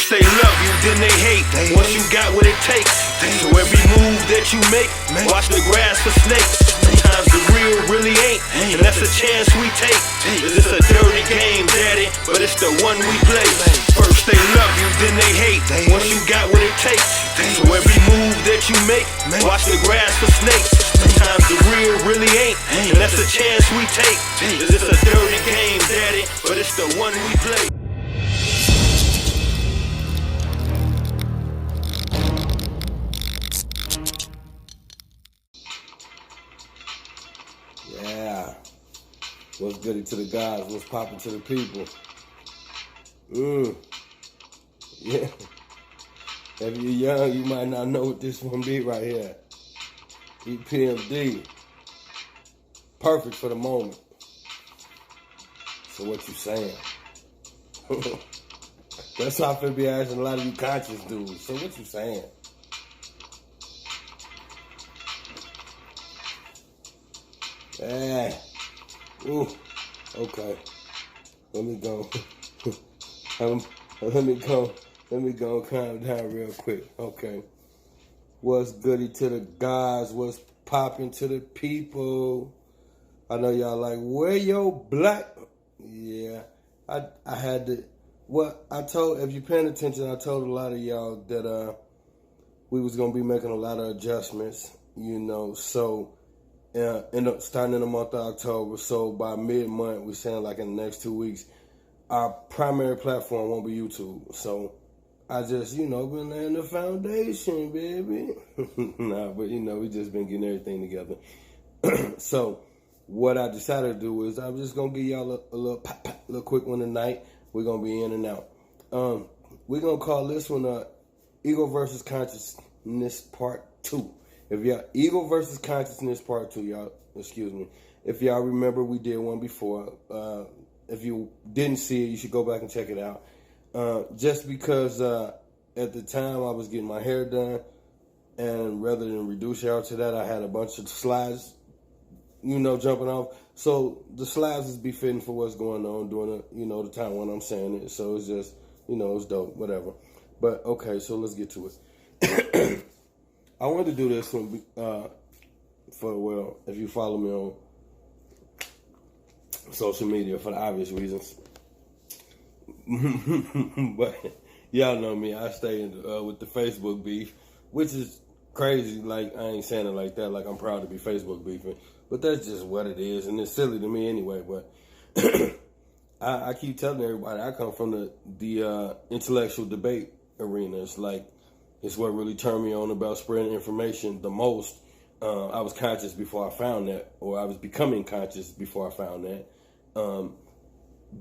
First they love you, then they hate. Once you got what it takes. So every move that you make, watch the grass for snakes. Sometimes the real really ain't, and that's a chance we take. It's a dirty game, daddy, but it's the one we play. First they love you, then they hate. Once you got what it takes. So every move that you make, watch the grass for snakes. Sometimes the real really ain't, and that's a chance we take. It's a dirty game, daddy, but it's the one we play. Yeah. What's goody to the guys? What's popping to the people? Yeah. If you're young, you might not know what this one be right here. EPMD. Perfect for the moment. So what you saying? That's how I feel be asking a lot of you conscious dudes. So what you saying? Yeah. Ooh. Okay. Let me go. Let me go calm down real quick. Okay. What's goody to the guys? What's popping to the people? I know y'all like, where your black? Yeah. I had to, if you're paying attention, I told a lot of y'all that we was going to be making a lot of adjustments, so starting in the month of October. So by mid-month, we're saying like in the next 2 weeks, our primary platform won't be YouTube. So I just, been laying the foundation, baby. Nah, but we just been getting everything together. So what I decided to do is I'm just gonna give y'all a little quick one tonight. We're gonna be in and out. We're gonna call this one Ego versus Consciousness Part 2. If y'all Ego versus Consciousness Part 2, y'all, excuse me. If y'all remember, we did one before. If you didn't see it, you should go back and check it out. Just because at the time I was getting my hair done, and rather than reduce y'all to that, I had a bunch of slides, jumping off. So the slides is befitting for what's going on during the time when I'm saying it. So it's just, it's dope, whatever. But okay, so let's get to it. I wanted to do this one if you follow me on social media for the obvious reasons. But y'all know me, I stay with the Facebook beef, which is crazy. Like, I ain't saying it like that, like I'm proud to be Facebook beefing, but that's just what it is, and it's silly to me anyway. But I keep telling everybody I come from the intellectual debate arena. It's what really turned me on about spreading information the most. I was conscious before I found that, or I was becoming conscious before I found that.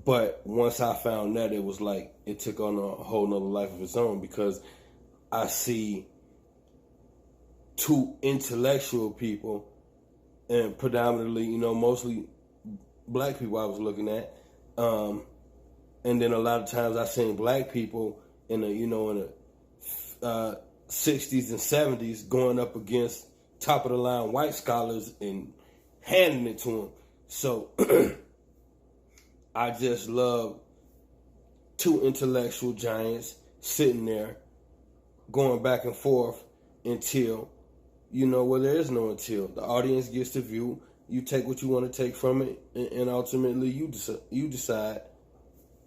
But once I found that, it was like it took on a whole nother life of its own, because I see two intellectual people, and predominantly, mostly black people I was looking at. And then a lot of times I seen black people in the 60s and 70s going up against top of the line white scholars and handing it to them. So I just love two intellectual giants sitting there going back and forth until, well, there is no until. The audience gets to view. You take what you want to take from it, and ultimately you decide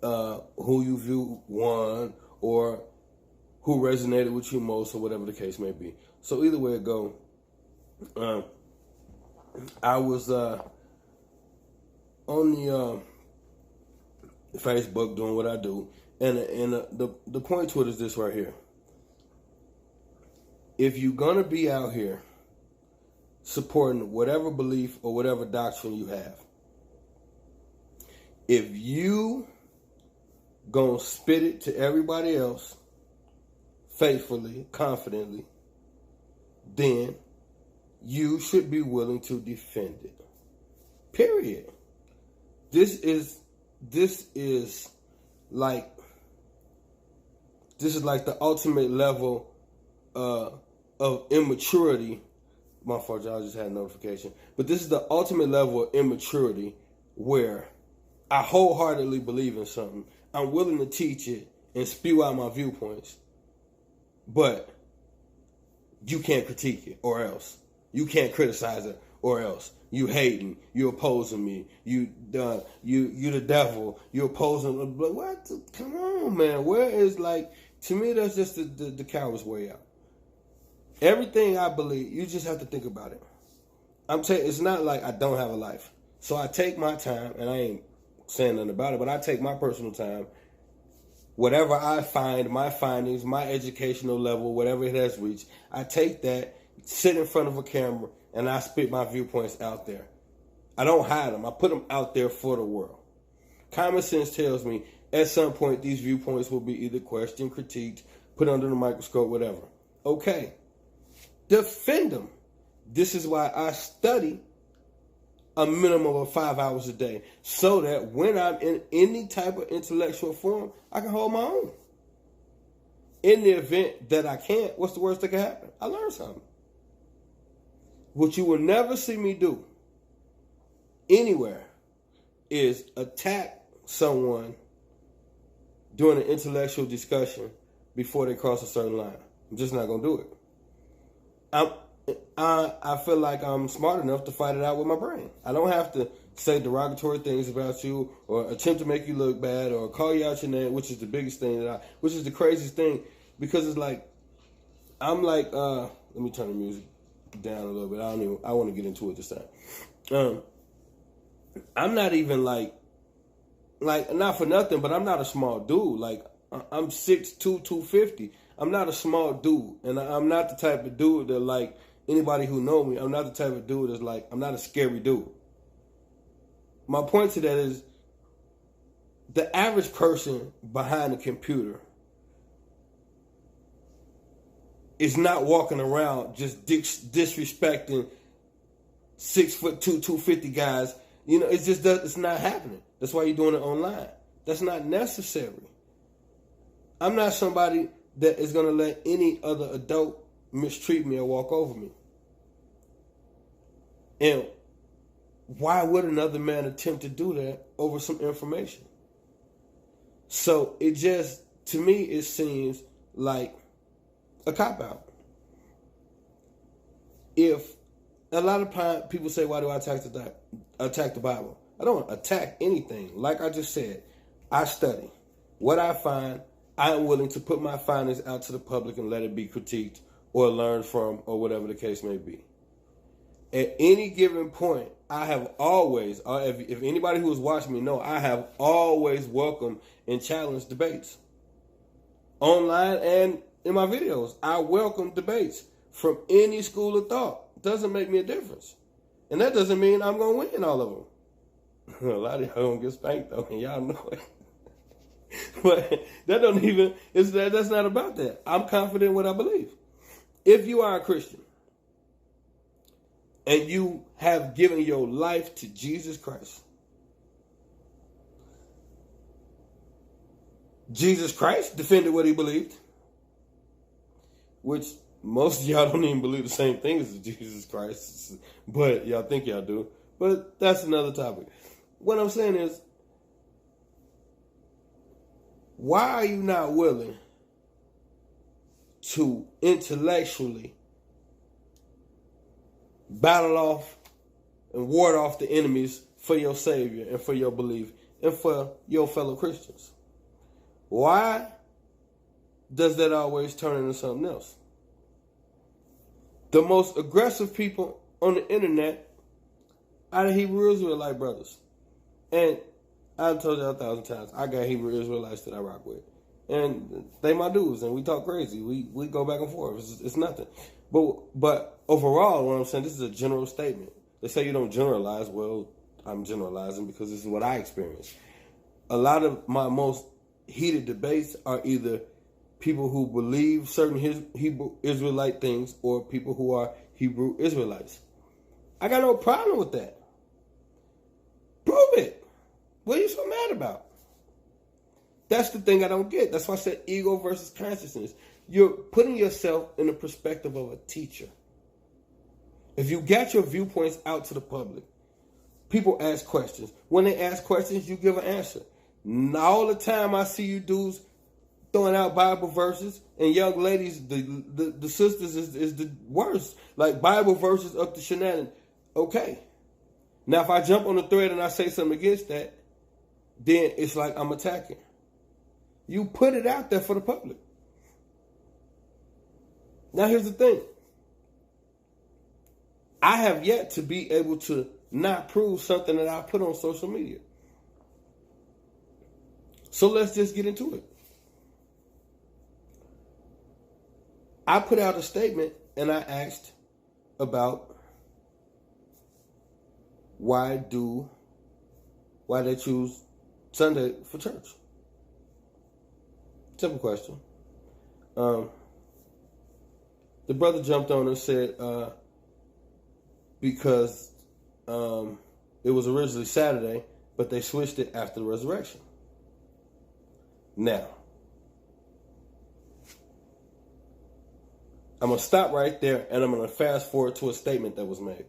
who you view won, or who resonated with you most, or whatever the case may be. So either way it go, I was on the Facebook doing what I do, and the point to it is this right here. If you're gonna be out here supporting whatever belief or whatever doctrine you have, if you gonna spit it to everybody else faithfully, confidently, then you should be willing to defend it. Period. This is like the ultimate level of immaturity. My fault, y'all, just had a notification. But this is the ultimate level of immaturity, where I wholeheartedly believe in something. I'm willing to teach it and spew out my viewpoints, but you can't critique it, or else you can't criticize it, or else you hating, you opposing me, you the devil, you opposing. But what? Come on, man. Where is, like, to me, that's just the coward's way out. Everything I believe, you just have to think about it. It's not like I don't have a life. So I take my time, and I ain't saying nothing about it, but I take my personal time. Whatever I find, my findings, my educational level, whatever it has reached, I take that, sit in front of a camera, and I spit my viewpoints out there. I don't hide them. I put them out there for the world. Common sense tells me at some point these viewpoints will be either questioned, critiqued, put under the microscope, whatever. Okay. Defend them. This is why I study a minimum of 5 hours a day, so that when I'm in any type of intellectual forum, I can hold my own. In the event that I can't, what's the worst that can happen? I learn something. What you will never see me do anywhere is attack someone during an intellectual discussion before they cross a certain line. I'm just not going to do it. I feel like I'm smart enough to fight it out with my brain. I don't have to say derogatory things about you or attempt to make you look bad or call you out your name, which is the biggest thing which is the craziest thing, because it's like, I'm like, let me turn the music down a little bit. I want to get into it this time. I'm not even like, not for nothing, but I'm not a small dude. Like, I'm 6'2", 250. I'm not a small dude, and I'm not the type of dude that, like, anybody who know me, I'm not the type of dude that's like, I'm not a scary dude. My point to that is, the average person behind a computer is not walking around just disrespecting 6'2", 250 guys. You know, it's not happening. That's why you're doing it online. That's not necessary. I'm not somebody that is going to let any other adult mistreat me or walk over me. And why would another man attempt to do that over some information? So it just, to me, it seems like a cop-out. If a lot of people say, why do I attack the Bible? I don't attack anything. Like I just said, I study. What I find, I am willing to put my findings out to the public and let it be critiqued or learned from, or whatever the case may be. At any given point, I have always, if anybody who has watched me know, I have always welcomed and challenged debates. Online and in my videos, I welcome debates from any school of thought. Doesn't make me a difference. And that doesn't mean I'm going to win all of them. A lot of y'all going to get spanked, though, and y'all know it. But that's not about that. I'm confident in what I believe. If you are a Christian and you have given your life to Jesus Christ, Jesus Christ defended what he believed, which most of y'all don't even believe the same thing as Jesus Christ, but y'all think y'all do. But that's another topic. What I'm saying is, why are you not willing to intellectually battle off and ward off the enemies for your Savior and for your belief and for your fellow Christians? Why does that always turn into something else? The most aggressive people on the internet are the Hebrew Israelite brothers. And I've told you 1,000 times, I got Hebrew Israelites that I rock with. And they my dudes, and we talk crazy. We go back and forth. It's nothing. But overall, what I'm saying, this is a general statement. They say you don't generalize. Well, I'm generalizing because this is what I experienced. A lot of my most heated debates are either people who believe certain Hebrew Israelite things or people who are Hebrew Israelites. I got no problem with that. Prove it. What are you so mad about? That's the thing I don't get. That's why I said ego versus consciousness. You're putting yourself in the perspective of a teacher. If you get your viewpoints out to the public, people ask questions. When they ask questions, you give an answer. All the time I see you dudes throwing out Bible verses, and young ladies, the sisters is the worst. Like Bible verses up to shenanigans. Okay. Now if I jump on the thread and I say something against that, then it's like I'm attacking. You put it out there for the public. Now here's the thing. I have yet to be able to not prove something that I put on social media. So let's just get into it. I put out a statement and I asked about why they choose Sunday for church. Simple question. The brother jumped on and said, because it was originally Saturday, but they switched it after the resurrection. Now, I'm going to stop right there and I'm going to fast forward to a statement that was made.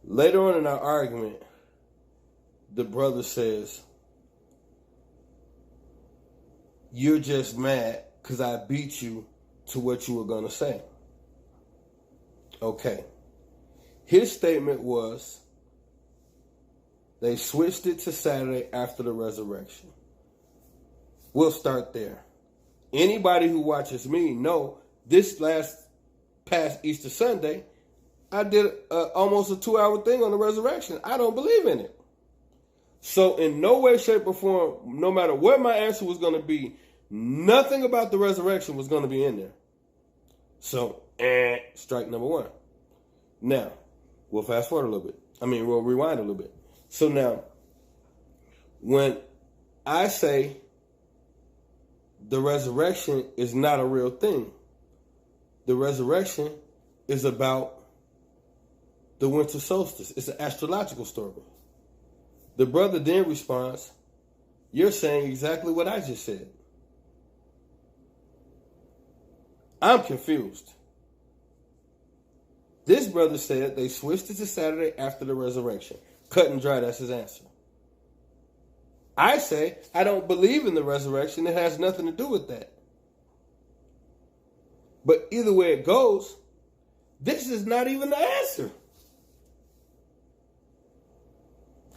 Later on in our argument, the brother says, you're just mad because I beat you to what you were going to say. Okay. His statement was, they switched it to Saturday after the resurrection. We'll start there. Anybody who watches me know this past Easter Sunday, I did almost a 2-hour thing on the resurrection. I don't believe in it. So in no way, shape, or form, no matter what my answer was going to be, nothing about the resurrection was going to be in there. So, strike number one. Now, we'll fast forward a little bit. We'll rewind a little bit. So now, when I say the resurrection is not a real thing, the resurrection is about the winter solstice. It's an astrological story. The brother then responds, you're saying exactly what I just said. I'm confused. This brother said they switched it to Saturday after the resurrection. Cut and dry, that's his answer. I say I don't believe in the resurrection. It has nothing to do with that. But either way it goes, this is not even the answer.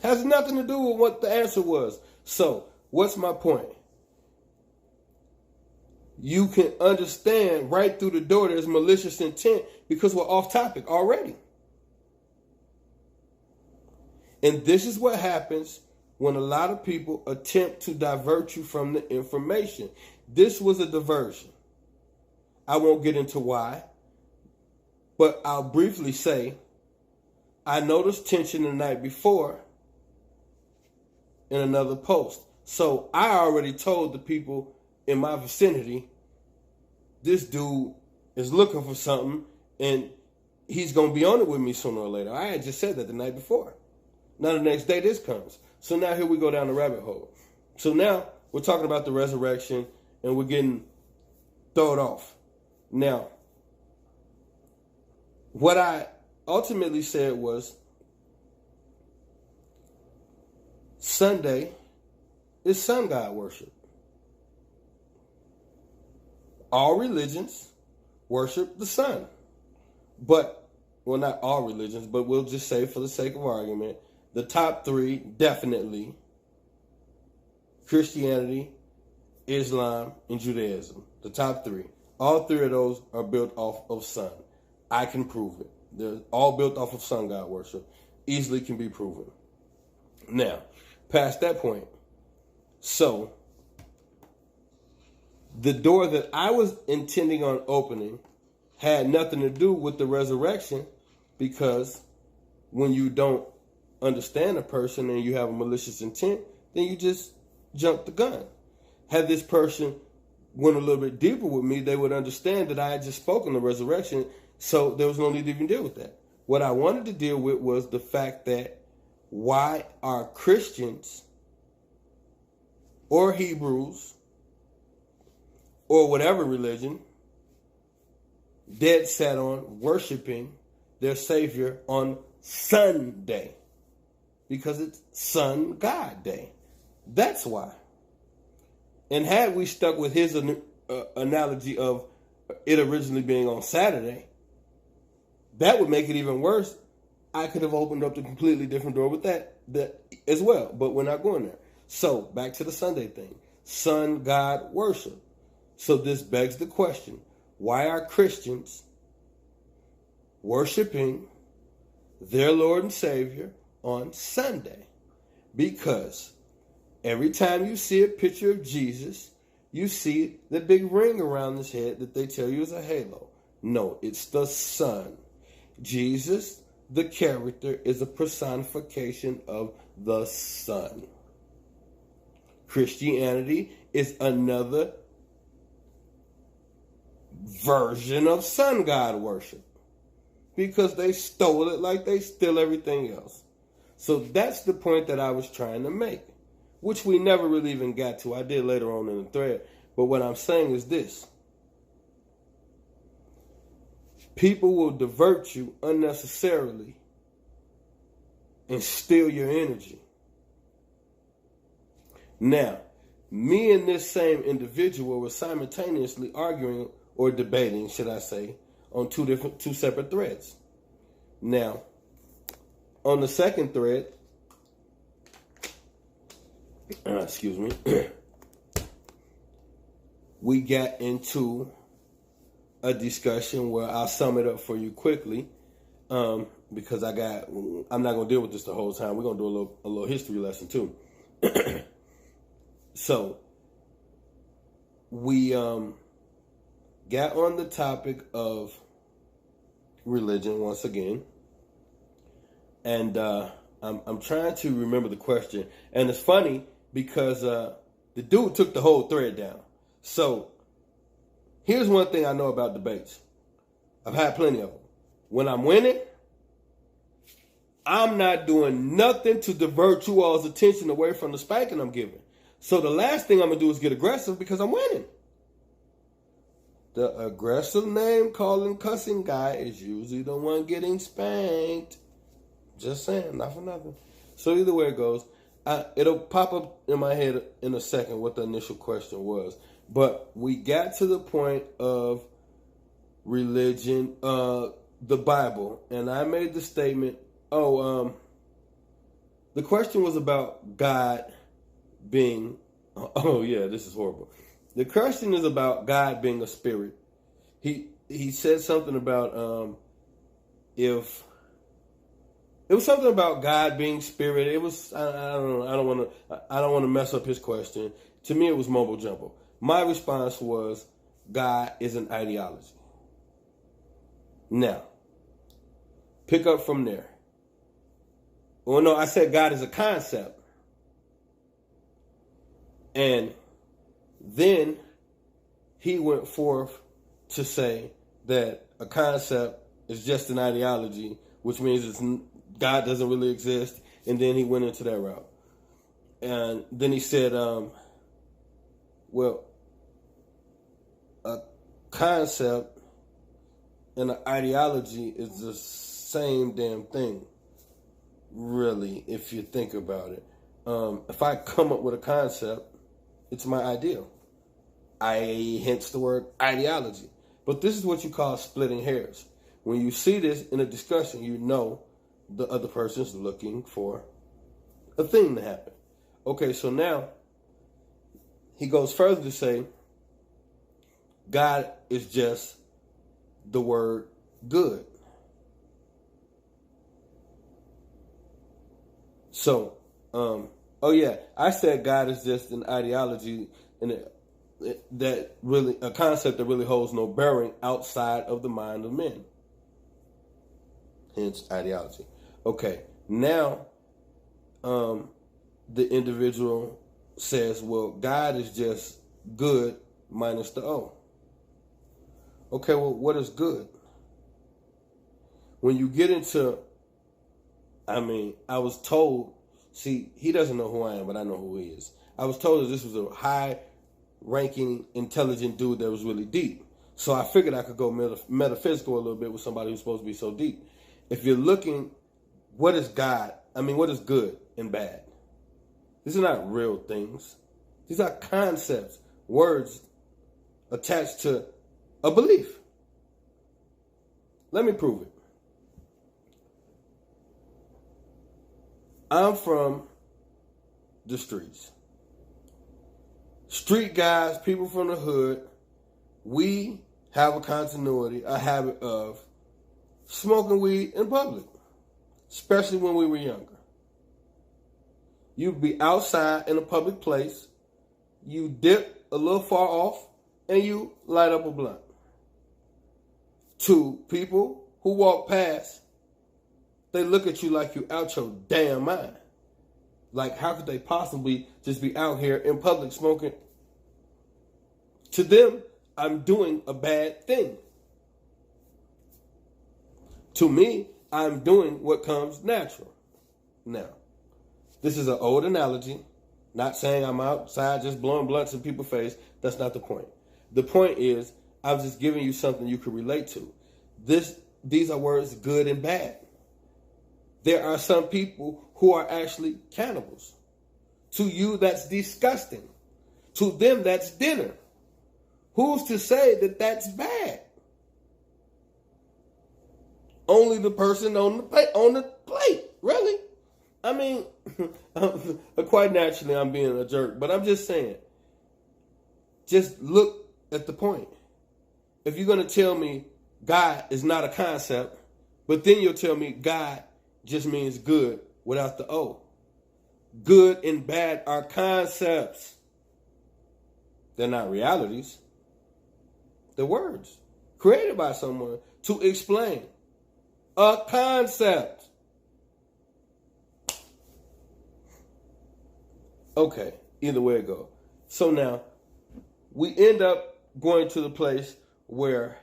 Has nothing to do with what the answer was. So, what's my point? You can understand right through the door there's malicious intent because we're off topic already. And this is what happens when a lot of people attempt to divert you from the information. This was a diversion. I won't get into why, but I'll briefly say I noticed tension the night before in another post. So I already told the people in my vicinity, this dude is looking for something and he's going to be on it with me sooner or later. I had just said that the night before. Now the next day this comes. So now here we go down the rabbit hole. So now we're talking about the resurrection and we're getting thrown off. Now, what I ultimately said was Sunday is sun god worship. All religions worship the sun. But, well, not all religions, but we'll just say for the sake of argument, the top three, definitely, Christianity, Islam, and Judaism. The top three. All three of those are built off of sun. I can prove it. They're all built off of sun god worship. Easily can be proven. Now, past that point, so the door that I was intending on opening had nothing to do with the resurrection, because when you don't understand a person and you have a malicious intent, then you just jump the gun. Had this person went a little bit deeper with me, they would understand that I had just spoken the resurrection, so there was no need to even deal with that. What I wanted to deal with was the fact that why are Christians or Hebrews or whatever religion dead set on worshiping their Savior on Sunday? Because it's Sun God Day. That's why. And had we stuck with his analogy of it originally being on Saturday, that would make it even worse. I could have opened up a completely different door with that as well, but we're not going there. So back to the Sunday thing, sun god worship. So this begs the question: why are Christians worshiping their Lord and Savior on Sunday? Because every time you see a picture of Jesus, you see the big ring around his head that they tell you is a halo. No, it's the sun. Jesus, the character, is a personification of the sun. Christianity is another version of sun god worship because they stole it like they steal everything else. So that's the point that I was trying to make, which we never really even got to. I did later on in the thread. But what I'm saying is this: people will divert you unnecessarily and steal your energy. Now, me and this same individual were simultaneously arguing, or debating, should I say, on two separate threads. Now, on the second thread, excuse me, we got into a discussion where I'll sum it up for you quickly, because I'm not gonna deal with this the whole time. We're gonna do a little history lesson too. So we got on the topic of religion once again, and I'm trying to remember the question, and it's funny because the dude took the whole thread down. So here's one thing I know about debates. I've had plenty of them. When I'm winning, I'm not doing nothing to divert you all's attention away from the spanking I'm giving. So the last thing I'm going to do is get aggressive because I'm winning. The aggressive name calling cussing guy is usually the one getting spanked. Just saying, not for nothing. So either way it goes, it'll pop up in my head in a second what the initial question was. But we got to the point of religion, the Bible, and I made the statement, the question was about God being, this is horrible. The question is about God being a spirit. He said something about if it was something about God being spirit. It was I don't want to mess up his question. To me, it was mumbo jumbo. My response was God is an ideology. Now, pick up from there. Well, no, I said God is a concept. And then he went forth to say that a concept is just an ideology, which means God doesn't really exist. And then he went into that route. And then he said, a concept and an ideology is the same damn thing, really, if you think about it. If I come up with a concept, it's my ideal. Hence the word ideology. But this is what you call splitting hairs. When you see this in a discussion, you know the other person's looking for a thing to happen. Okay, so now he goes further to say God is just the word good. So, I said God is just an ideology, and that really a concept that really holds no bearing outside of the mind of men. Hence ideology. Okay, now the individual says, well, God is just good minus the O. Okay, well, what is good? When you get into, I was told, see, he doesn't know who I am, but I know who he is. I was told that this was a high-ranking, intelligent dude that was really deep. So I figured I could go metaphysical a little bit with somebody who's supposed to be so deep. If you're looking, what is God? What is good and bad? These are not real things. These are concepts, words attached to a belief. Let me prove it. I'm from the streets. Street guys, people from the hood, we have a continuity, a habit of smoking weed in public, especially when we were younger. You'd be outside in a public place, you dip a little far off, and you light up a blunt. To people who walk past, they look at you like you out your damn mind. Like, how could they possibly just be out here in public smoking? To them, I'm doing a bad thing. To me, I'm doing what comes natural. Now, this is an old analogy. Not saying I'm outside just blowing blunts in people's face. That's not the point. The point is, I'm just giving you something you can relate to. These are words good and bad. There are some people who are actually cannibals. To you, that's disgusting. To them, that's dinner. Who's to say that that's bad? Only the person on the plate, really. I mean, quite naturally, I'm being a jerk, but I'm just saying, just look at the point. If you're going to tell me God is not a concept, but then you'll tell me God just means good without the O. Good and bad are concepts. They're not realities. They're words created by someone to explain a concept. Okay, either way it goes. So now, we end up going to the place where,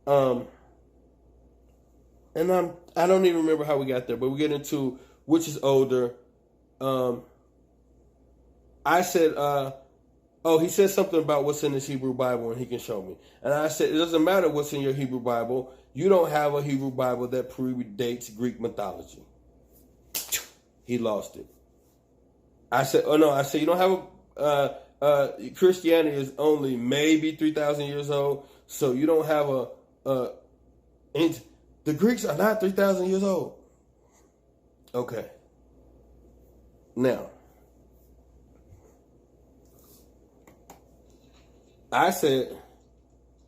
and I don't even remember how we got there, but we get into which is older. I said, he said something about what's in his Hebrew Bible and he can show me. And I said, it doesn't matter what's in your Hebrew Bible. You don't have a Hebrew Bible that predates Greek mythology. He lost it. I said, you don't have Christianity is only maybe 3,000 years old. So you don't have and the Greeks are not 3,000 years old. Okay. Now, I said,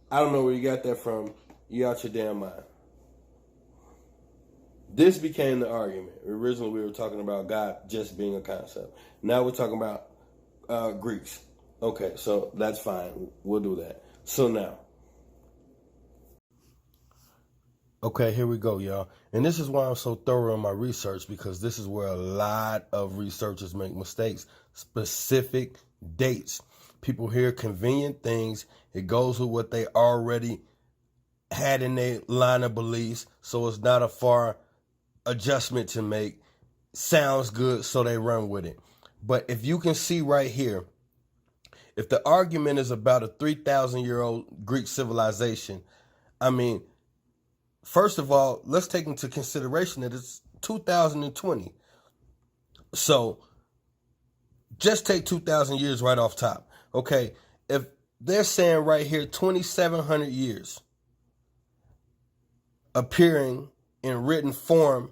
I don't know where you got that from. You out your damn mind. This became the argument. Originally, we were talking about God just being a concept. Now we're talking about Greeks. Okay, so that's fine. We'll do that. So now. Okay, here we go, y'all. And this is why I'm so thorough in my research, because this is where a lot of researchers make mistakes. Specific dates. People hear convenient things. It goes with what they already had in their line of beliefs. So it's not a far adjustment to make. Sounds good, so they run with it. But if you can see right here, if the argument is about a 3,000-year-old Greek civilization, I mean, first of all, let's take into consideration that it's 2020. So just take 2,000 years right off top. Okay, if they're saying right here 2,700 years appearing in written form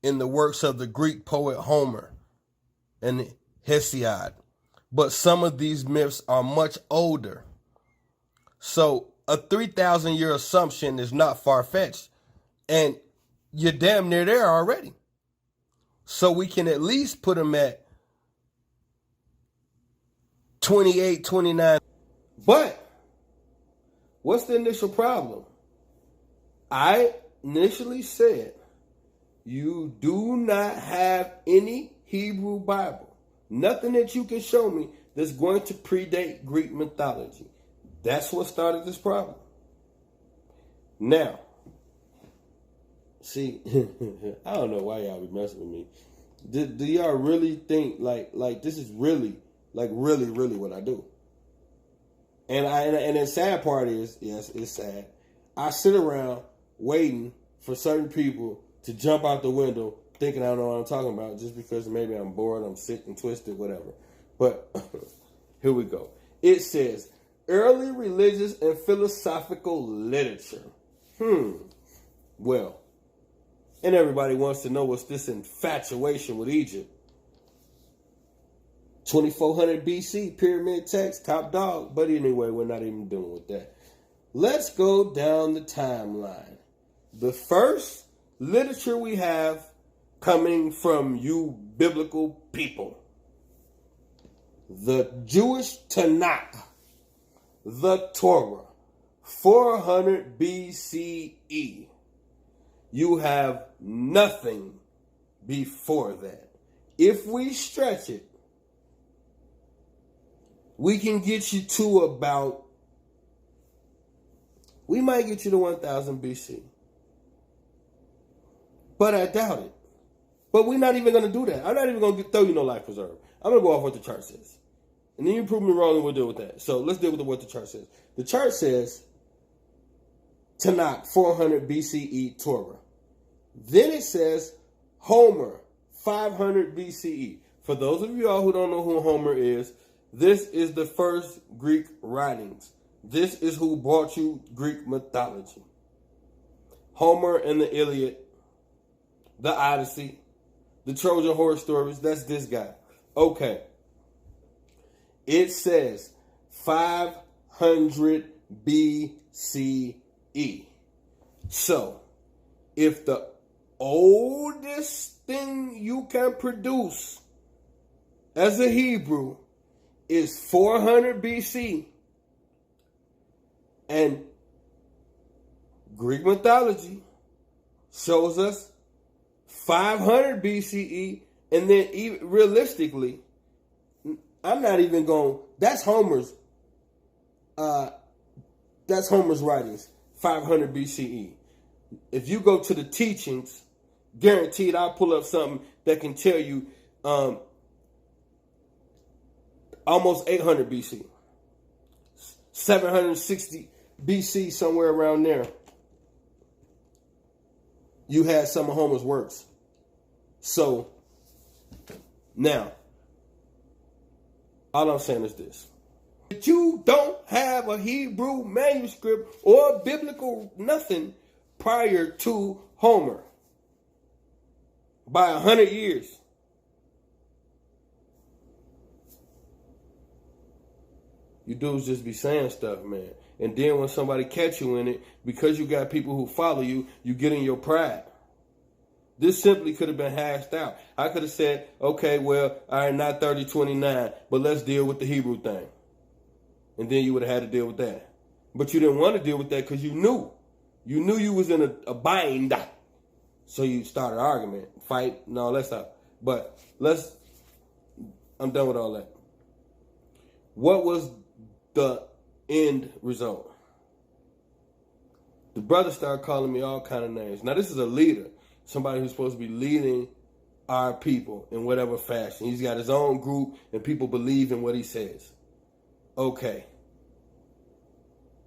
in the works of the Greek poet Homer and Hesiod. But some of these myths are much older. So a 3,000-year assumption is not far-fetched. And you're damn near there already. So we can at least put them at 28, 29. But what's the initial problem? I initially said you do not have any Hebrew Bible. Nothing that you can show me that's going to predate Greek mythology. That's what started this problem. Now, see, I don't know why y'all be messing with me. Do y'all really think like this is really what I do? And the sad part is, yes, it's sad. I sit around waiting for certain people to jump out the window thinking I don't know what I'm talking about just because maybe I'm bored, I'm sick and twisted, whatever. But here we go. It says, early religious and philosophical literature. Well, and everybody wants to know what's this infatuation with Egypt. 2400 BC, pyramid text, top dog. But anyway, we're not even dealing with that. Let's go down the timeline. The first literature we have coming from you biblical people. The Jewish Tanakh, the Torah, 400 BCE. You have nothing before that. If we stretch it, we can get you to about, we might get you to 1000 BC. But I doubt it. But we're not even going to do that. I'm not even going to throw you no life preserver. I'm going to go off what the chart says. And then you prove me wrong and we'll deal with that. So let's deal with what the chart says. The chart says Tanakh, 400 BCE Torah. Then it says Homer, 500 BCE. For those of you all who don't know who Homer is, this is the first Greek writings. This is who brought you Greek mythology. Homer and the Iliad, the Odyssey, the Trojan horse stories, that's this guy. Okay. It says 500 BCE. So, if the oldest thing you can produce as a Hebrew is 400 BC, and Greek mythology shows us 500 BCE, and then even realistically, I'm not even going, that's Homer's writings, 500 BCE. If you go to the teachings, guaranteed I'll pull up something that can tell you almost 800 BC. 760 BC, somewhere around there. You had some of Homer's works. So, now, all I'm saying is this. If you don't have a Hebrew manuscript or biblical nothing prior to Homer by 100 years, you dudes just be saying stuff, man. And then when somebody catch you in it, because you got people who follow you, you get in your pride. This simply could have been hashed out. I could have said, okay, well, all right, not 3029, but let's deal with the Hebrew thing. And then you would have had to deal with that. But you didn't want to deal with that because you knew. You knew you was in a bind. So you started an argument, fight, and all that stuff. But I'm done with all that. What was the end result? The brother started calling me all kind of names. Now, this is a leader. Somebody who's supposed to be leading our people in whatever fashion. He's got his own group and people believe in what he says. Okay.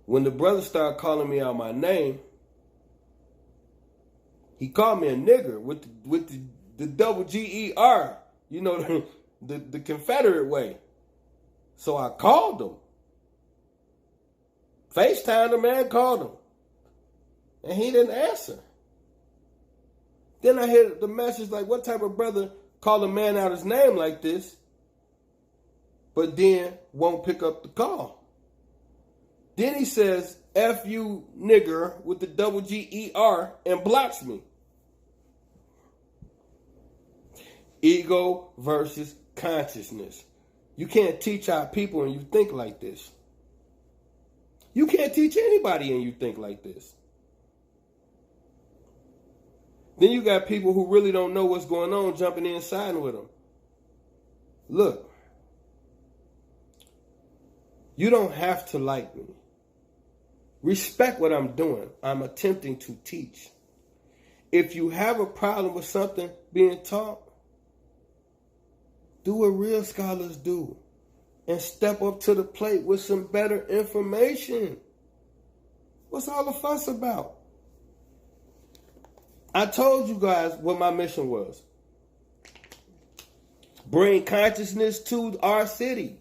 When the brother started calling me out my name, he called me a nigger with the double G-E-R, you know, the Confederate way. So I called him. FaceTimed him, man, called him. And he didn't answer. Then I hear the message like, what type of brother call a man out his name like this, but then won't pick up the call? Then he says, F you nigger with the double G-E-R and blocks me. Ego versus consciousness. You can't teach our people and you think like this. You can't teach anybody and you think like this. Then you got people who really don't know what's going on jumping inside with them. Look, you don't have to like me. Respect what I'm doing. I'm attempting to teach. If you have a problem with something being taught, do what real scholars do and step up to the plate with some better information. What's all the fuss about? I told you guys what my mission was. Bring consciousness to our city.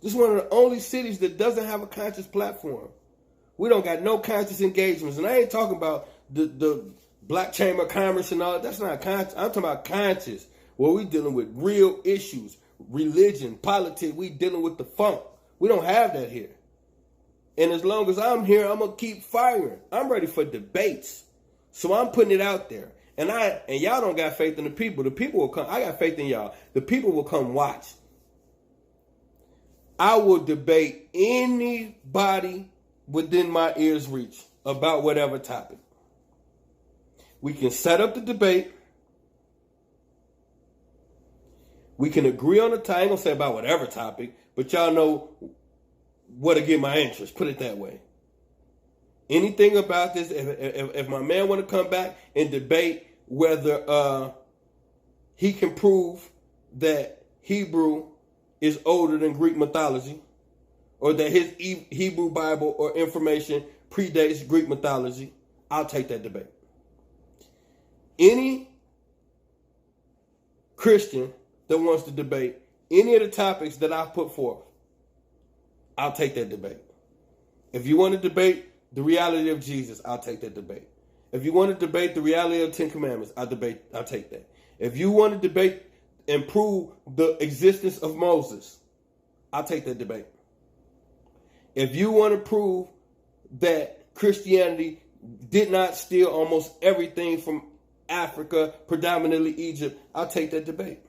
This is one of the only cities that doesn't have a conscious platform. We don't got no conscious engagements. And I ain't talking about the Black Chamber of Commerce and all that. That's not conscious. I'm talking about conscious, where we dealing with real issues, religion, politics. We dealing with the funk. We don't have that here. And as long as I'm here, I'm going to keep firing. I'm ready for debates. So I'm putting it out there. And y'all don't got faith in the people. The people will come. I got faith in y'all. The people will come watch. I will debate anybody within my ear's reach about whatever topic. We can set up the debate. We can agree on the time. I ain't gonna say about whatever topic, but y'all know what to get my interest. Put it that way. Anything about this, if my man want to come back and debate whether he can prove that Hebrew is older than Greek mythology, or that his Hebrew Bible or information predates Greek mythology, I'll take that debate. Any Christian that wants to debate any of the topics that I've put forth, I'll take that debate. If you want to debate the reality of Jesus, I'll take that debate. If you want to debate the reality of the Ten Commandments, I'll take that. If you want to debate and prove the existence of Moses, I'll take that debate. If you want to prove that Christianity did not steal almost everything from Africa, predominantly Egypt, I'll take that debate.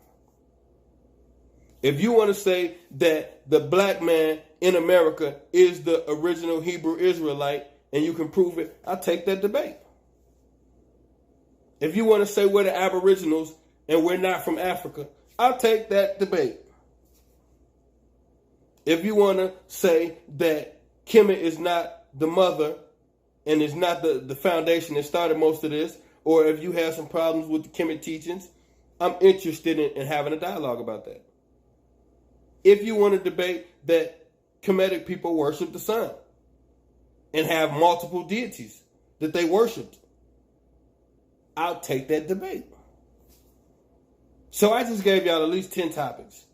If you want to say that the black man in America is the original Hebrew Israelite and you can prove it, I'll take that debate. If you want to say we're the Aboriginals and we're not from Africa, I'll take that debate. If you want to say that Kemet is not the mother and is not the foundation that started most of this, or if you have some problems with the Kemet teachings, I'm interested in having a dialogue about that. If you want to debate that Kemetic people worship the sun and have multiple deities that they worshiped, I'll take that debate. So I just gave y'all at least 10 topics.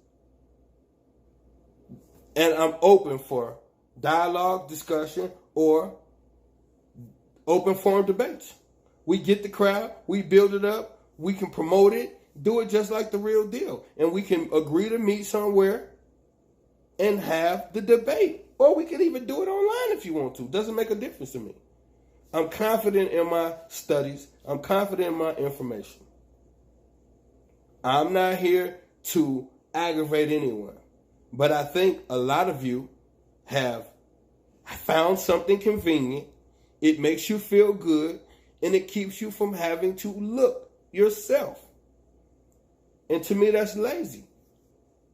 And I'm open for dialogue, discussion, or open forum debates. We get the crowd, we build it up, we can promote it, do it just like the real deal. And we can agree to meet somewhere and have the debate. Or we can even do it online if you want to. Doesn't make a difference to me. I'm confident in my studies. I'm confident in my information. I'm not here to aggravate anyone. But I think a lot of you have found something convenient. It makes you feel good. And it keeps you from having to look yourself. And to me, that's lazy.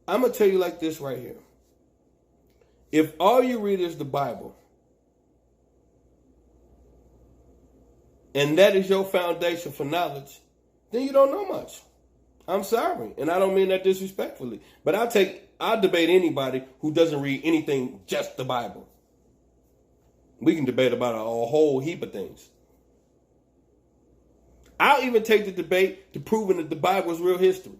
I'm going to tell you like this right here. If all you read is the Bible, and that is your foundation for knowledge, then you don't know much. I'm sorry. And I don't mean that disrespectfully. But I'll debate anybody who doesn't read anything, just the Bible. We can debate about a whole heap of things. I'll even take the debate to proving that the Bible is real history.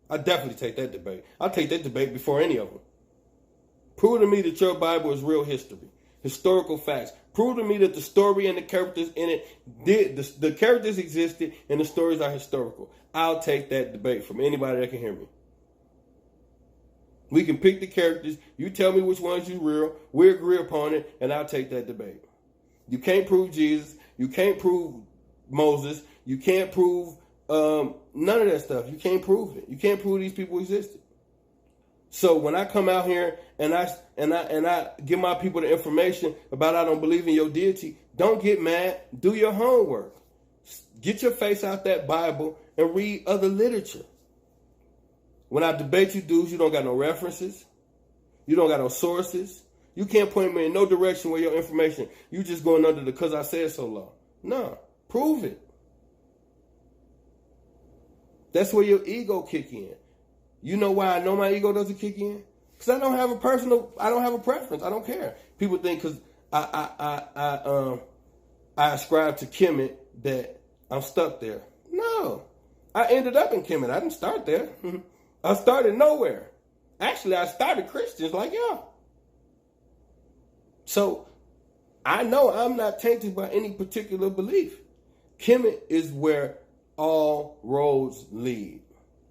I'll definitely take that debate. I'll take that debate before any of them. Prove to me that your Bible is real history. Historical facts. Prove to me that the story and the characters in it the characters existed and the stories are historical. I'll take that debate from anybody that can hear me. We can pick the characters. You tell me which ones you real. We agree upon it, and I'll take that debate. You can't prove Jesus. You can't prove Moses. You can't prove none of that stuff. You can't prove it. You can't prove these people existed. So when I come out here and I give my people the information about I don't believe in your deity, don't get mad. Do your homework. Get your face out that Bible and read other literature. When I debate you dudes, you don't got no references. You don't got no sources. You can't point me in no direction where your information. You just going under the "cause I said so" law. No, prove it. That's where your ego kick in. You know why I know my ego doesn't kick in? Because I don't have a preference. I don't care. People think because I ascribe to Kemet that I'm stuck there. No. I ended up in Kemet. I didn't start there. I started nowhere. Actually, I started Christians like y'all. So I know I'm not tainted by any particular belief. Kemet is where all roads lead.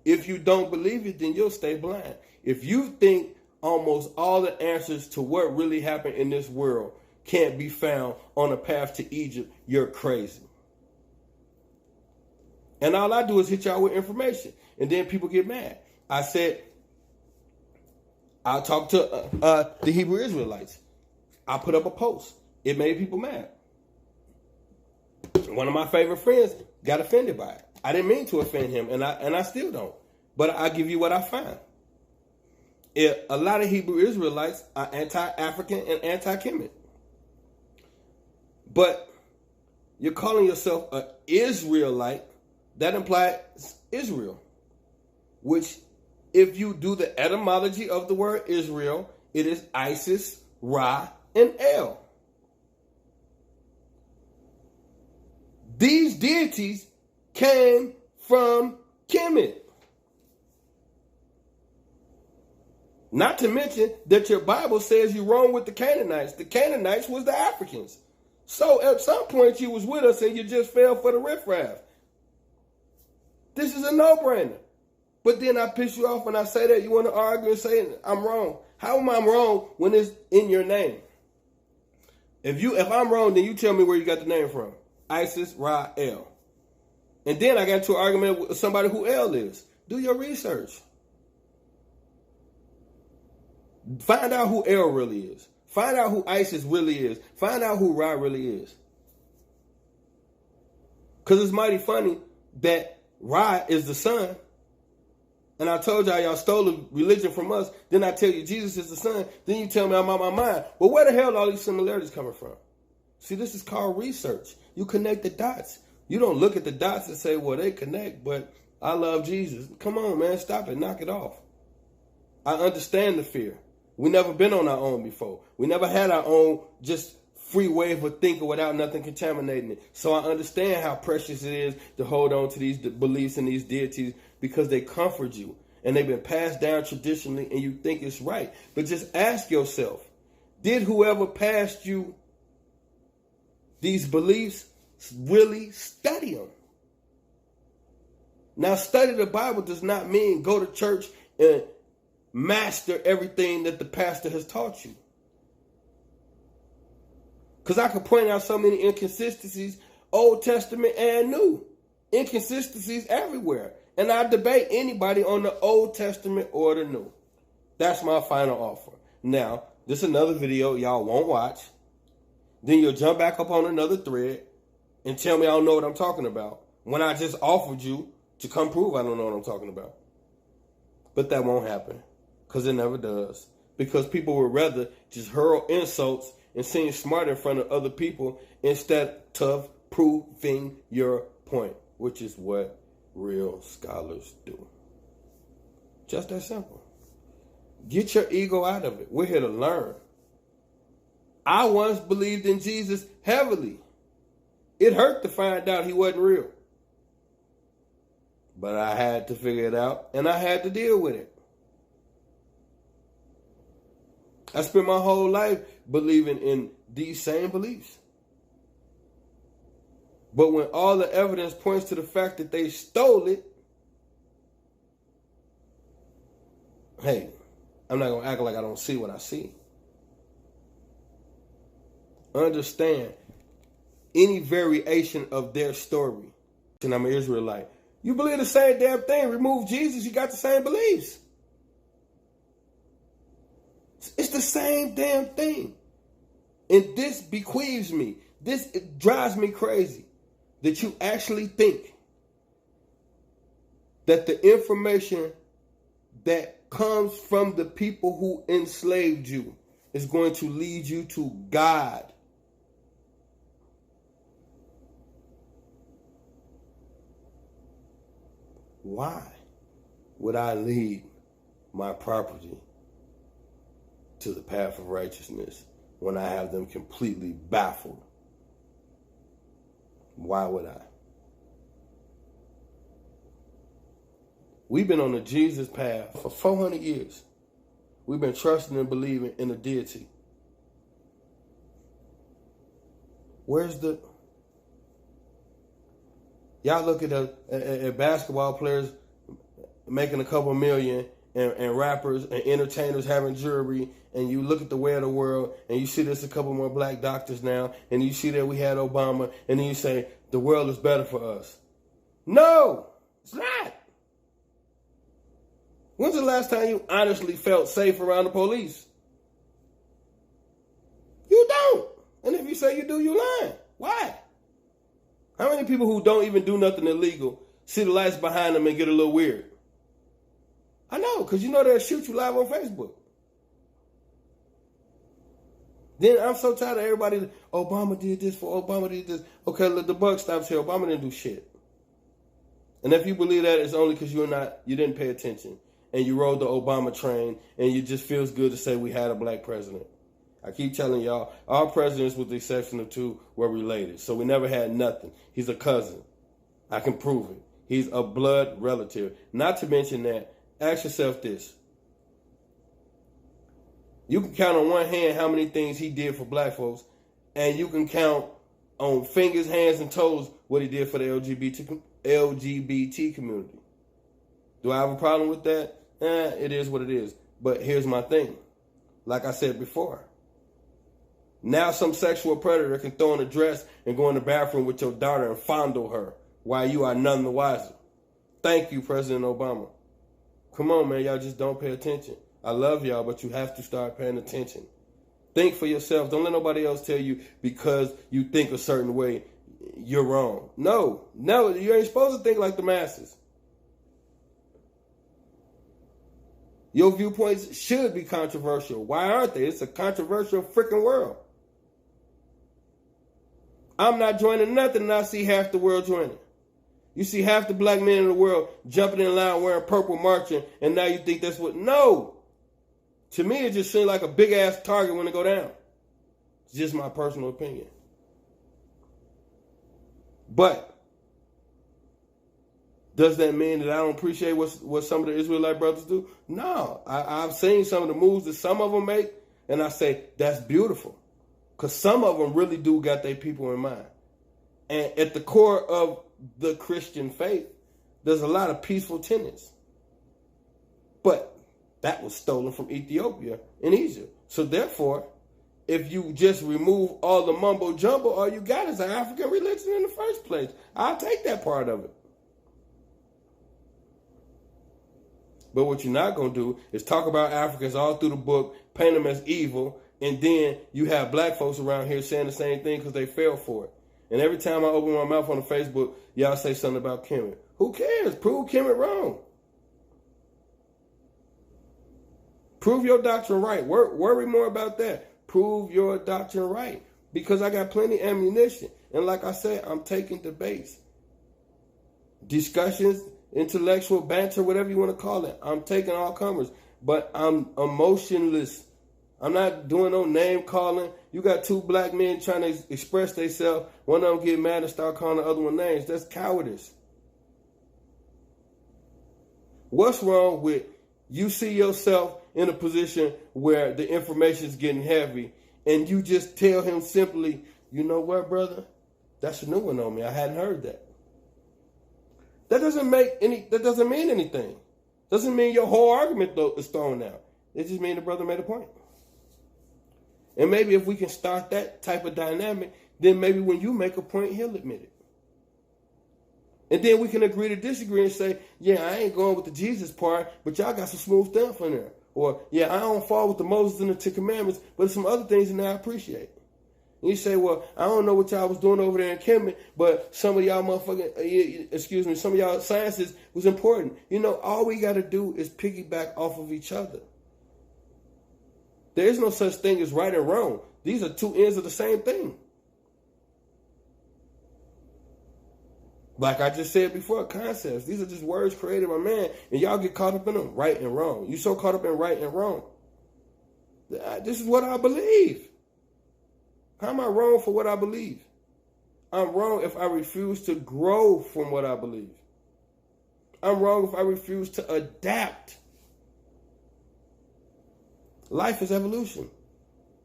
If you don't believe it, then you'll stay blind. If you think almost all the answers to what really happened in this world can't be found on a path to Egypt, you're crazy. And all I do is hit y'all with information. And then people get mad. I said, I'll talk to the Hebrew Israelites. I put up a post. It made people mad. One of my favorite friends got offended by it. I didn't mean to offend him, and I still don't. But I give you what I find. A lot of Hebrew Israelites are anti-African and anti-Kemet. But you're calling yourself an Israelite, that implies Israel. Which, if you do the etymology of the word Israel, it is Isis, Ra, and El. These deities came from Kemet. Not to mention that your Bible says you're wrong with the Canaanites. The Canaanites was the Africans. So at some point you was with us and you just fell for the riffraff. This is a no-brainer. But then I piss you off when I say that. You want to argue and say I'm wrong. How am I wrong when it's in your name? If I'm wrong, then you tell me where you got the name from. Isis, Ra, El. And then I got into an argument with somebody who El is. Do your research. Find out who El really is. Find out who Isis really is. Find out who Ra really is. Because it's mighty funny that Ra is the son. And I told y'all stole the religion from us. Then I tell you Jesus is the son. Then you tell me I'm out my mind. Well, where the hell are all these similarities coming from? See, this is called research. You connect the dots. You don't look at the dots and say, well, they connect, but I love Jesus. Come on, man. Stop it. Knock it off. I understand the fear. We never been on our own before. We never had our own just free way of thinking without nothing contaminating it. So I understand how precious it is to hold on to these beliefs and these deities because they comfort you. And they've been passed down traditionally and you think it's right. But just ask yourself, did whoever passed you these beliefs really study them? Now, study the Bible does not mean go to church and master everything that the pastor has taught you. Because I could point out so many inconsistencies, Old Testament and New. Inconsistencies everywhere. And I debate anybody on the Old Testament or the New. That's my final offer. Now, this is another video y'all won't watch. Then you'll jump back up on another thread and tell me I don't know what I'm talking about. When I just offered you to come prove I don't know what I'm talking about. But that won't happen. Because it never does. Because people would rather just hurl insults and seem smart in front of other people instead of proving your point, which is what real scholars do. Just that simple. Get your ego out of it. We're here to learn. I once believed in Jesus heavily. It hurt to find out he wasn't real. But I had to figure it out, and I had to deal with it. I spent my whole life believing in these same beliefs. But when all the evidence points to the fact that they stole it, hey, I'm not going to act like I don't see what I see. Understand, any variation of their story, and I'm an Israelite, you believe the same damn thing, remove Jesus, you got the same beliefs. It's the same damn thing. And this bequeaths me. It drives me crazy that you actually think that the information that comes from the people who enslaved you is going to lead you to God. Why would I lead my property to the path of righteousness when I have them completely baffled? Why would I? We've been on the Jesus path for 400 years. We've been trusting and believing in a deity. Y'all look at basketball players making a couple million and rappers and entertainers having jewelry, and you look at the way of the world and you see there's a couple more black doctors now, and you see that we had Obama, and then you say the world is better for us. No, it's not. When's the last time you honestly felt safe around the police? You don't. And if you say you do, you lying. Why? How many people who don't even do nothing illegal see the lights behind them and get a little weird? I know, because you know they'll shoot you live on Facebook. Then I'm so tired of everybody, Obama did this for Obama did this. Okay, let the buck stops here. Obama didn't do shit. And if you believe that, it's only because you didn't pay attention. And you rode the Obama train, and it just feels good to say we had a black president. I keep telling y'all, our presidents, with the exception of two, were related. So we never had nothing. He's a cousin. I can prove it. He's a blood relative. Not to mention that, ask yourself this. You can count on one hand how many things he did for black folks, and you can count on fingers, hands, and toes what he did for the LGBT community. Do I have a problem with that? It is what it is. But here's my thing. Like I said before, now some sexual predator can throw on a dress and go in the bathroom with your daughter and fondle her while you are none the wiser. Thank you, President Obama. Come on, man. Y'all just don't pay attention. I love y'all, but you have to start paying attention. Think for yourself. Don't let nobody else tell you because you think a certain way, you're wrong. No, you ain't supposed to think like the masses. Your viewpoints should be controversial. Why aren't they? It's a controversial freaking world. I'm not joining nothing, and I see half the world joining. You see half the black men in the world jumping in line wearing purple marching, and now you think that's what? No. To me, it just seems like a big-ass target when it go down. It's just my personal opinion. But does that mean that I don't appreciate what some of the Israelite brothers do? No. I've seen some of the moves that some of them make, and I say, that's beautiful. Because some of them really do got their people in mind. And at the core of the Christian faith, there's a lot of peaceful tenets. But that was stolen from Ethiopia and Egypt. So therefore, if you just remove all the mumbo jumbo, all you got is an African religion in the first place. I'll take that part of it. But what you're not going to do is talk about Africans all through the book, paint them as evil, and then you have black folks around here saying the same thing because they fell for it. And every time I open my mouth on the Facebook, y'all say something about Kemet. Who cares? Prove Kemet wrong. Prove your doctrine right. Worry more about that. Prove your doctrine right. Because I got plenty of ammunition. And like I said, I'm taking debates, discussions, intellectual banter, whatever you want to call it. I'm taking all comers. But I'm emotionless. I'm not doing no name calling. You got two black men trying to express themselves. One of them get mad and start calling the other one names. That's cowardice. What's wrong with you see yourself in a position where the information is getting heavy and you just tell him simply, you know what, brother? That's a new one on me. I hadn't heard that. That doesn't mean anything. Doesn't mean your whole argument is thrown out. It just means the brother made a point. And maybe if we can start that type of dynamic, then maybe when you make a point, he'll admit it. And then we can agree to disagree and say, yeah, I ain't going with the Jesus part, but y'all got some smooth stuff in there. Or, yeah, I don't fall with the Moses and the Ten Commandments, but there's some other things in there I appreciate. And you say, well, I don't know what y'all was doing over there in Kemet, but some of y'all some of y'all sciences was important. You know, all we got to do is piggyback off of each other. There is no such thing as right and wrong. These are two ends of the same thing. Like I just said before, concepts. These are just words created by man, and y'all get caught up in them, right and wrong. You so caught up in right and wrong. This is what I believe. How am I wrong for what I believe? I'm wrong if I refuse to grow from what I believe. I'm wrong if I refuse to adapt. Life is evolution.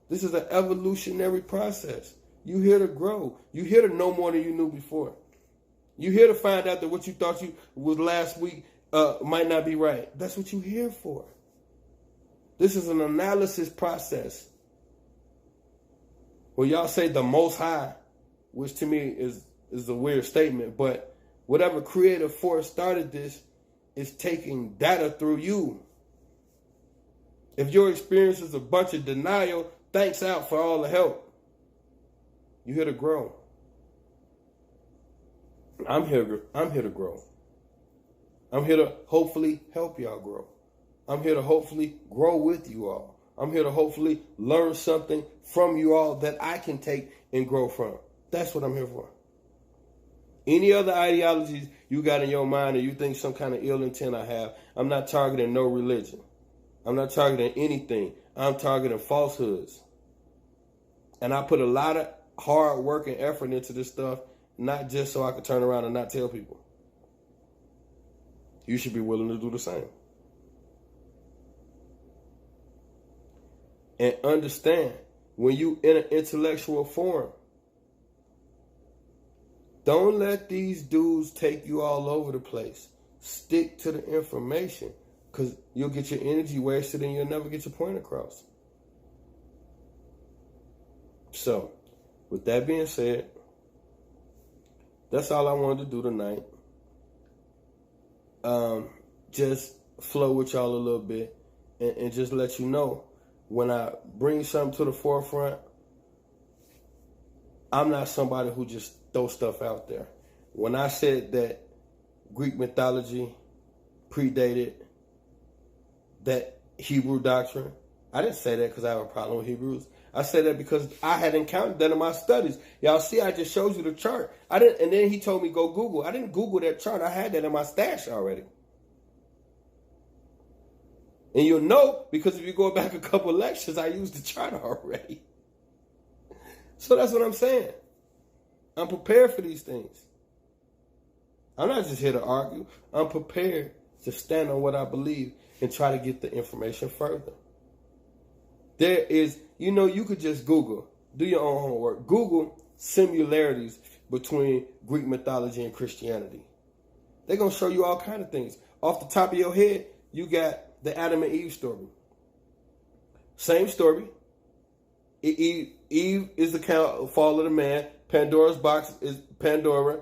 This is an evolutionary process. You here to grow. You here to know more than you knew before. You here to find out that what you thought you was last week might not be right. That's what you here for. This is an analysis process. Well, y'all say the Most High, which to me is a weird statement, but whatever creative force started this is taking data through you. If your experience is a bunch of denial, thanks out for all the help. You here to grow. I'm here to grow. I'm here to hopefully help y'all grow. I'm here to hopefully grow with you all. I'm here to hopefully learn something from you all that I can take and grow from. That's what I'm here for. Any other ideologies you got in your mind or you think some kind of ill intent I have, I'm not targeting no religion. I'm not targeting anything. I'm targeting falsehoods. And I put a lot of hard work and effort into this stuff, not just so I could turn around and not tell people. You should be willing to do the same. And understand, when you in an intellectual forum, don't let these dudes take you all over the place. Stick to the information, because you'll get your energy wasted and you'll never get your point across. So, with that being said, that's all I wanted to do tonight. Just flow with y'all a little bit and just let you know, when I bring something to the forefront, I'm not somebody who just throws stuff out there. When I said that Greek mythology predated that Hebrew doctrine, I didn't say that because I have a problem with Hebrews. I said that because I had encountered that in my studies. Y'all see, I just showed you the chart. And then he told me go Google. I didn't Google that chart. I had that in my stash already. And you'll know, because if you go back a couple of lectures, I used the chart already. So that's what I'm saying. I'm prepared for these things. I'm not just here to argue. I'm prepared to stand on what I believe and try to get the information further. There is, you could just Google, do your own homework. Google similarities between Greek mythology and Christianity. They're going to show you all kinds of things. Off the top of your head, you got the Adam and Eve story. Same story. Eve is the fall of the man. Pandora's box is Pandora.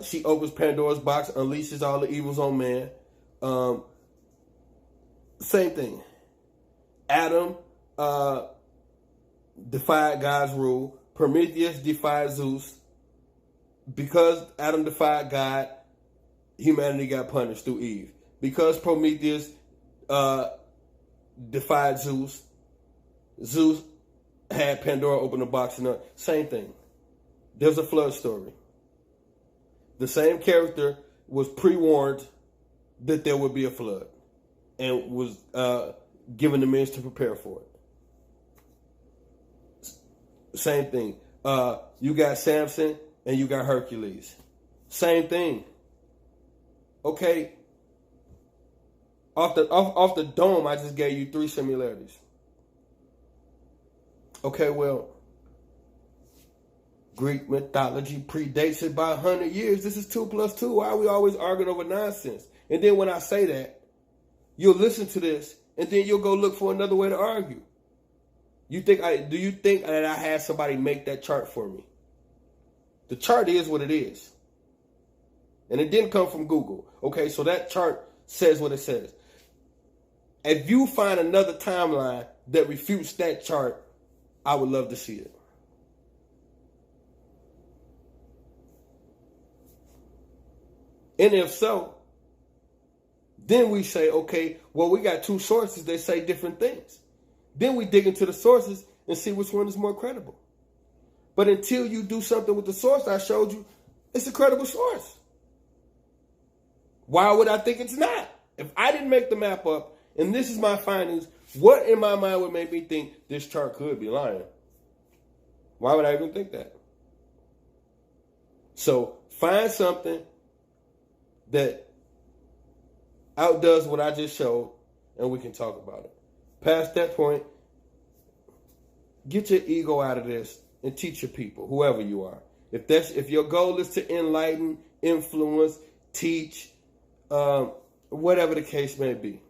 She opens Pandora's box, unleashes all the evils on man. Same thing. Adam defied God's rule. Prometheus defied Zeus. Because Adam defied God, humanity got punished through Eve. Because Prometheus defied Zeus, Zeus had Pandora open the box and same thing. There's a flood story. The same character was pre-warned that there would be a flood and was given the means to prepare for it. Same thing. You got Samson and you got Hercules. Same thing. Okay. Off the dome, I just gave you 3 similarities. Okay, well, Greek mythology predates it by 100 years. This is 2 plus 2. Why are we always arguing over nonsense? And then when I say that, you'll listen to this, and then you'll go look for another way to argue. Do you think that I had somebody make that chart for me? The chart is what it is. And it didn't come from Google. Okay, so that chart says what it says. If you find another timeline that refutes that chart, I would love to see it. And if so, then we say, okay, well, we got 2 sources that say different things. Then we dig into the sources and see which one is more credible. But until you do something with the source I showed you, it's a credible source. Why would I think it's not? If I didn't make the map up, and this is my findings, what in my mind would make me think this chart could be lying? Why would I even think that? So find something that outdoes what I just showed, and we can talk about it. Past that point, get your ego out of this and teach your people, whoever you are. If your goal is to enlighten, influence, teach, whatever the case may be,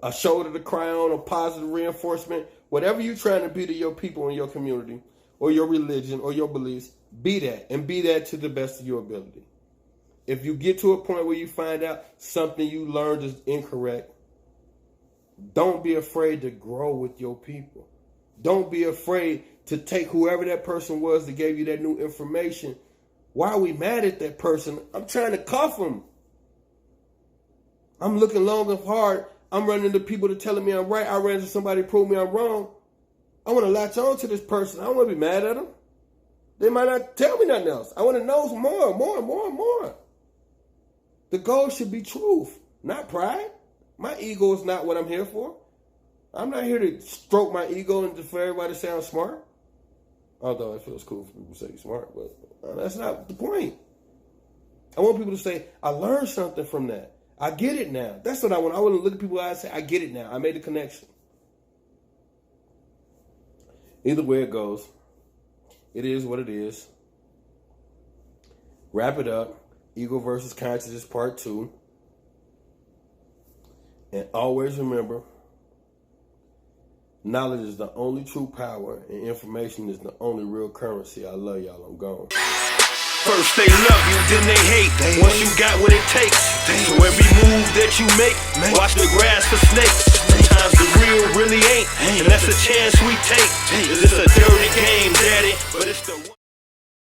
a shoulder to cry on, a positive reinforcement, whatever you're trying to be to your people in your community or your religion or your beliefs, be that, and be that to the best of your ability. If you get to a point where you find out something you learned is incorrect, don't be afraid to grow with your people. Don't be afraid to take whoever that person was that gave you that new information. Why are we mad at that person? I'm trying to cuff them. I'm looking long and hard. I'm running into people that telling me I'm right. I ran into somebody to prove me I'm wrong. I want to latch on to this person. I don't want to be mad at them. They might not tell me nothing else. I want to know more. The goal should be truth, not pride. My ego is not what I'm here for. I'm not here to stroke my ego and for everybody to sound smart. Although it feels cool for people to say smart, but that's not the point. I want people to say, I learned something from that. I get it now. That's what I want. I want to look at people and say, I get it now. I made a connection. Either way it goes, it is what it is. Wrap it up. Ego versus consciousness part 2. And always remember, knowledge is the only true power, and information is the only real currency. I love y'all. I'm gone. First they love you, then they hate. Once you got what it takes. So every move that you make, watch the grass for snakes. Sometimes the real really ain't, and that's a chance we take. Is this a dirty game, daddy? But it's the